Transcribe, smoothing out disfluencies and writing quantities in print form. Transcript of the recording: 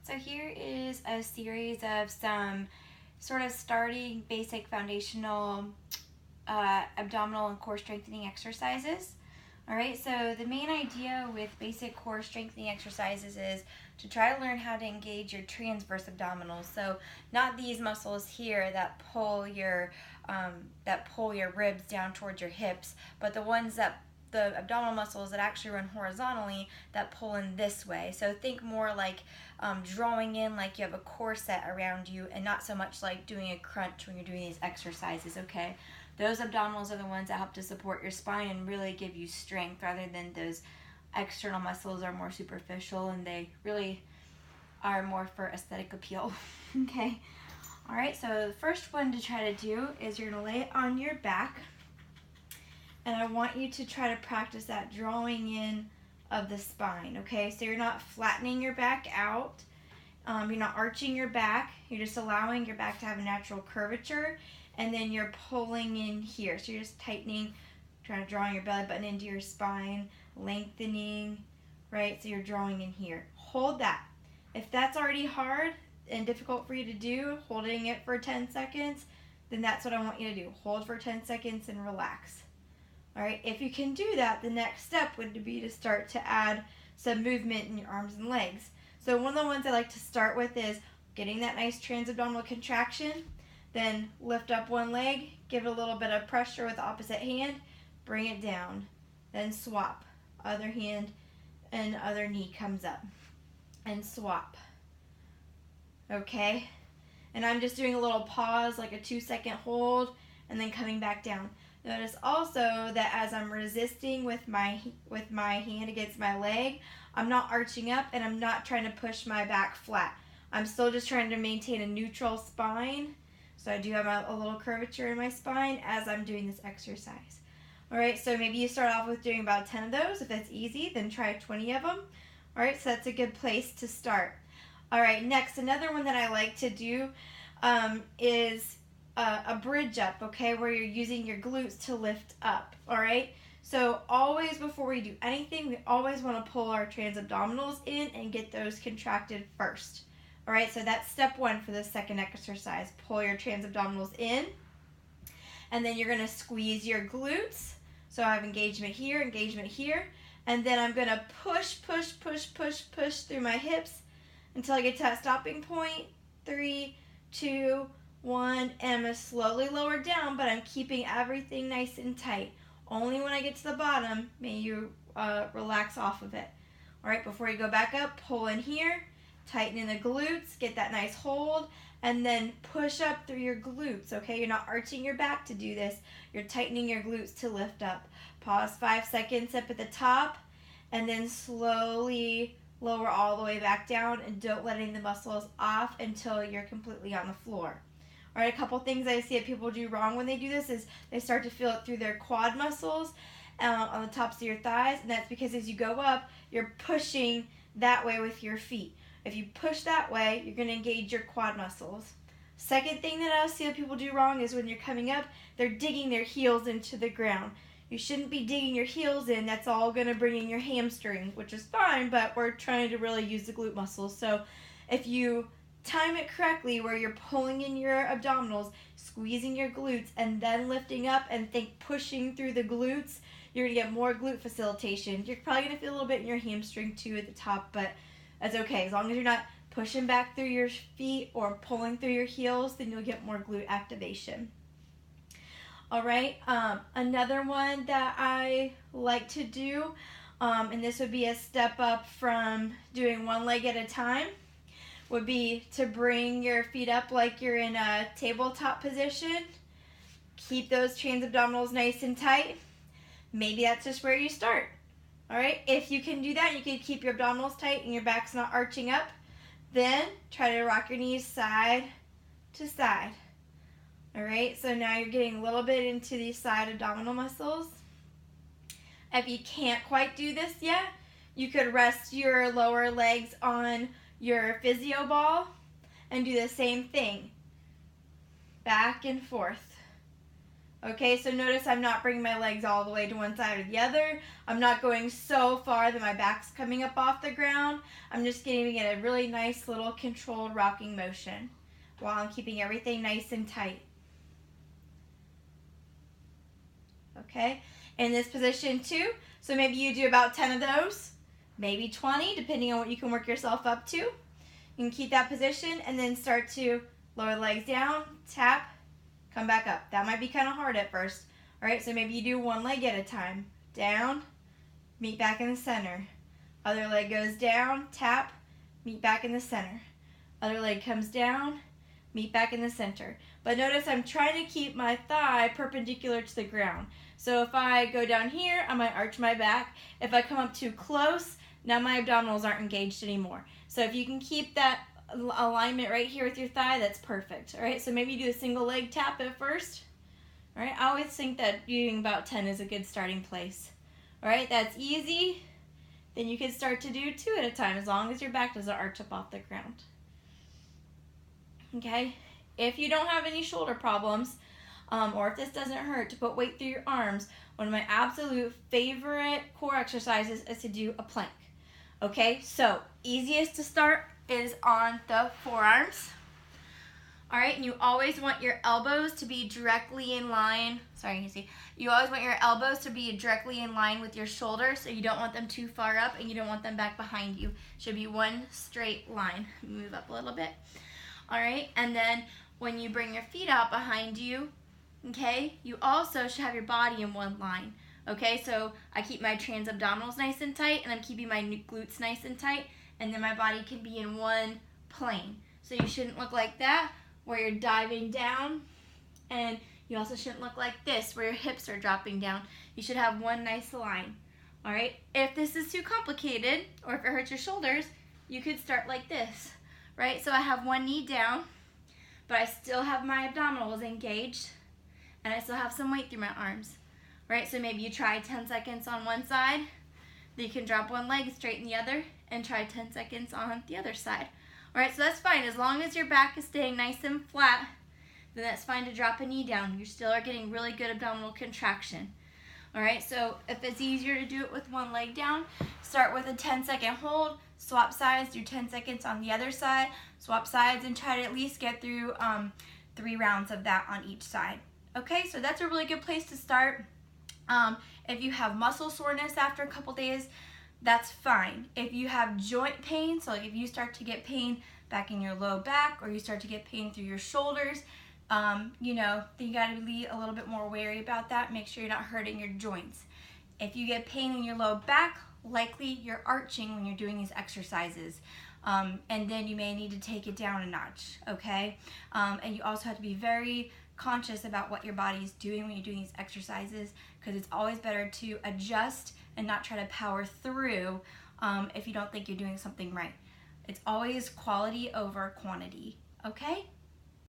So here is a series of some sort of starting basic foundational abdominal and core strengthening exercises. All right, so the main idea with basic core strengthening exercises is to try to learn how to engage your transverse abdominals. So not these muscles here that pull your ribs down towards your hips, but the abdominal muscles that actually run horizontally that pull in this way. So think more like drawing in like you have a corset around you, and not so much like doing a crunch when you're doing these exercises, okay? Those abdominals are the ones that help to support your spine and really give you strength, rather than those external muscles are more superficial and they really are more for aesthetic appeal. Okay? All right, so the first one to try to do is you're gonna lay it on your back, and I want you to try to practice that drawing in of the spine, okay? So you're not flattening your back out, you're not arching your back, you're just allowing your back to have a natural curvature, and then you're pulling in here. So you're just tightening, trying to draw your belly button into your spine, lengthening, right? So you're drawing in here. Hold that. If that's already hard and difficult for you to do, holding it for 10 seconds, then that's what I want you to do. Hold for 10 seconds and relax. All right, if you can do that, the next step would be to start to add some movement in your arms and legs. So one of the ones I like to start with is getting that nice transabdominal contraction, then lift up one leg, give it a little bit of pressure with the opposite hand, bring it down, then swap. Other hand and other knee comes up, and swap. Okay, and I'm just doing a little pause, like a 2-second hold, and then coming back down. Notice also that as I'm resisting with my hand against my leg, I'm not arching up and I'm not trying to push my back flat. I'm still just trying to maintain a neutral spine. So I do have a little curvature in my spine as I'm doing this exercise. All right, so maybe you start off with doing about 10 of those. If that's easy, then try 20 of them. All right, so that's a good place to start. All right, next, another one that I like to do is a bridge up, okay, where you're using your glutes to lift up, all right? So always before we do anything, we always want to pull our transabdominals in and get those contracted first. All right, so that's step one for the second exercise. Pull your transabdominals in, and then you're going to squeeze your glutes. So I have engagement here, and then I'm going to push through my hips until I get to that stopping point. 3, 2, 1, and I'm going to slowly lower down, but I'm keeping everything nice and tight. Only when I get to the bottom may you relax off of it. All right, before you go back up, pull in here, tighten in the glutes, get that nice hold, and then push up through your glutes, okay? You're not arching your back to do this. You're tightening your glutes to lift up. Pause 5 seconds up at the top, and then slowly lower all the way back down, and don't let any of the muscles off until you're completely on the floor. All right, a couple things I see that people do wrong when they do this is they start to feel it through their quad muscles on the tops of your thighs, and that's because as you go up, you're pushing that way with your feet. If you push that way, you're going to engage your quad muscles. Second thing that I see that people do wrong is when you're coming up, they're digging their heels into the ground. You shouldn't be digging your heels in. That's all going to bring in your hamstring, which is fine, but we're trying to really use the glute muscles. So if you time it correctly, where you're pulling in your abdominals, squeezing your glutes, and then lifting up, and think pushing through the glutes, you're going to get more glute facilitation. You're probably going to feel a little bit in your hamstring too at the top, but that's okay. As long as you're not pushing back through your feet or pulling through your heels, then you'll get more glute activation. All right, another one that I like to do, and this would be a step up from doing one leg at a time, would be to bring your feet up like you're in a tabletop position. Keep those transabdominals nice and tight. Maybe that's just where you start. All right, if you can do that, you can keep your abdominals tight and your back's not arching up. Then try to rock your knees side to side. All right, so now you're getting a little bit into these side abdominal muscles. If you can't quite do this yet, you could rest your lower legs on your physio ball and do the same thing. Back and forth. Okay, so notice I'm not bringing my legs all the way to one side or the other. I'm not going so far that my back's coming up off the ground. I'm just getting it a really nice little controlled rocking motion while I'm keeping everything nice and tight. Okay, in this position too, so maybe you do about 10 of those, maybe 20, depending on what you can work yourself up to. You can keep that position and then start to lower the legs down, tap, come back up. That might be kind of hard at first. All right, so maybe you do one leg at a time. Down, meet back in the center. Other leg goes down, tap, meet back in the center. Other leg comes down, meet back in the center. But notice I'm trying to keep my thigh perpendicular to the ground. So if I go down here, I might arch my back. If I come up too close, now my abdominals aren't engaged anymore. So if you can keep that alignment right here with your thigh, that's perfect. All right, so maybe you do a single leg tap at first. All right, I always think that doing about 10 is a good starting place. All right, that's easy. Then you can start to do 2 at a time as long as your back doesn't arch up off the ground. Okay, if you don't have any shoulder problems, or if this doesn't hurt to put weight through your arms, one of my absolute favorite core exercises is to do a plank. Okay, so easiest to start is on the forearms. All right, and you always want your elbows to be directly in line. Sorry, you see. You always want your elbows to be directly in line with your shoulders, so you don't want them too far up and you don't want them back behind you. Should be one straight line. Move up a little bit. All right, and then when you bring your feet out behind you, okay, you also should have your body in one line. Okay, so I keep my trans abdominals nice and tight, and I'm keeping my glutes nice and tight, and then my body can be in one plane. So you shouldn't look like that, where you're diving down, and you also shouldn't look like this, where your hips are dropping down. You should have one nice line. All right, if this is too complicated, or if it hurts your shoulders, you could start like this, right? So I have one knee down, but I still have my abdominals engaged, and I still have some weight through my arms. Right, so maybe you try 10 seconds on one side, then you can drop one leg, straighten the other, and try 10 seconds on the other side. All right, so that's fine. As long as your back is staying nice and flat, then that's fine to drop a knee down. You still are getting really good abdominal contraction. All right, so if it's easier to do it with one leg down, start with a 10-second hold, swap sides, do 10 seconds on the other side, swap sides, and try to at least get through 3 rounds of that on each side. Okay, so that's a really good place to start. If you have muscle soreness after a couple days, that's fine. If you have joint pain, so like if you start to get pain back in your low back, or you start to get pain through your shoulders, then you gotta be a little bit more wary about that. Make sure you're not hurting your joints. If you get pain in your low back, likely you're arching when you're doing these exercises. And then you may need to take it down a notch, okay? And you also have to be very conscious about what your body is doing when you're doing these exercises, because it's always better to adjust and not try to power through if you don't think you're doing something right. It's always quality over quantity, okay?